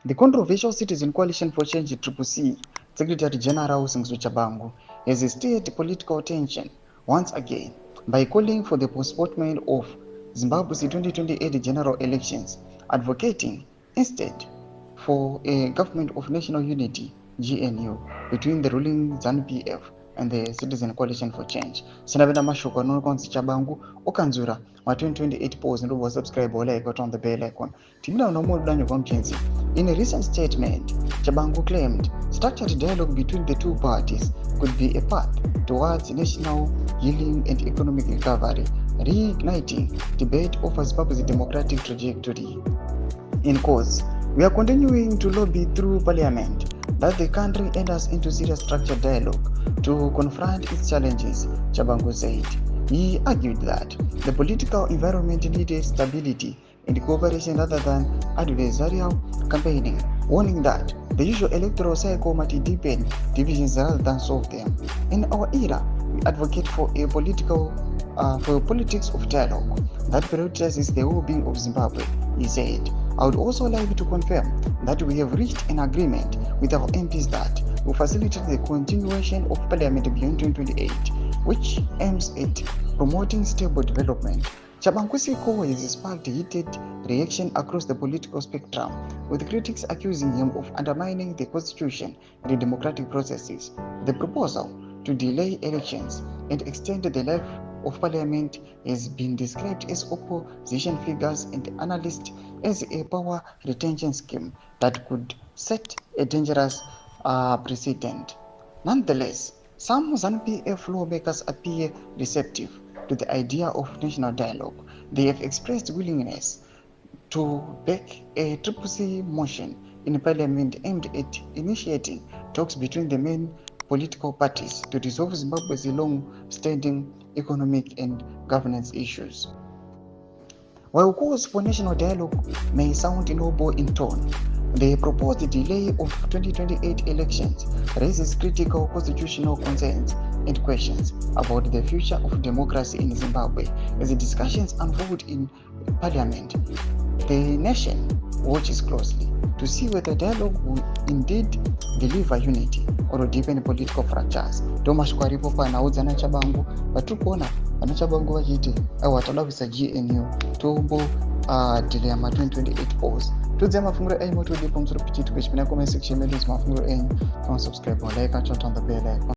The controversial Citizen Coalition for Change (CCC) Secretary General Singsu Chabangu has stirred political tension once again by calling for the postponement of Zimbabwe's 2028 general elections, advocating instead for a government of national unity (GNU) between the ruling ZANU-PF and the Citizen Coalition for Change. Sinabenda mashoko anokonzi Chabangu okanzura ma 2028 polls ndobo subscribe wala on the bell icon. Timina unomo danyo konkenzi. In a recent statement, Chabangu claimed structured dialogue between the two parties could be a path towards national healing and economic recovery, reigniting debate over Zimbabwe's democratic trajectory. In course, we are continuing to lobby through parliament that the country enters into serious structured dialogue to confront its challenges, Chabangu said. He argued that the political environment needed stability and cooperation rather than adversarial campaigning, warning that the usual electoral cycle might deepen divisions rather than solve them. In our era, we advocate for a politics of dialogue that prioritizes the well-being of Zimbabwe, he said. I would also like to confirm that we have reached an agreement with our MPs that will facilitate the continuation of Parliament beyond 2028, which aims at promoting stable development. Chabangu has sparked heated reaction across the political spectrum, with critics accusing him of undermining the constitution and the democratic processes. The proposal to delay elections and extend the life of parliament has been described as opposition figures and analysts as a power retention scheme that could set a dangerous precedent. Nonetheless, some ZANU-PF lawmakers appear receptive to the idea of national dialogue. They have expressed willingness to back a CCC motion in parliament aimed at initiating talks between the main political parties to resolve Zimbabwe's long-standing economic and governance issues. While calls for national dialogue may sound noble in tone, the proposed delay of 2028 elections raises critical constitutional concerns and questions about the future of democracy in Zimbabwe. As the discussions unfold in parliament, the nation watches closely to see whether dialogue will indeed deliver unity or deepen political fractures. Tomashiko aripo panaudza Chabangu paturikuona vana Chabangu vachiti vatada kuisa GNU tombo delay ma 2028 polls. Tudze mafunguro enyu motodi pamusoro pechitiko chipinda comment section medu mafunguro enyu. Subscribe, like and turn on the bell icon.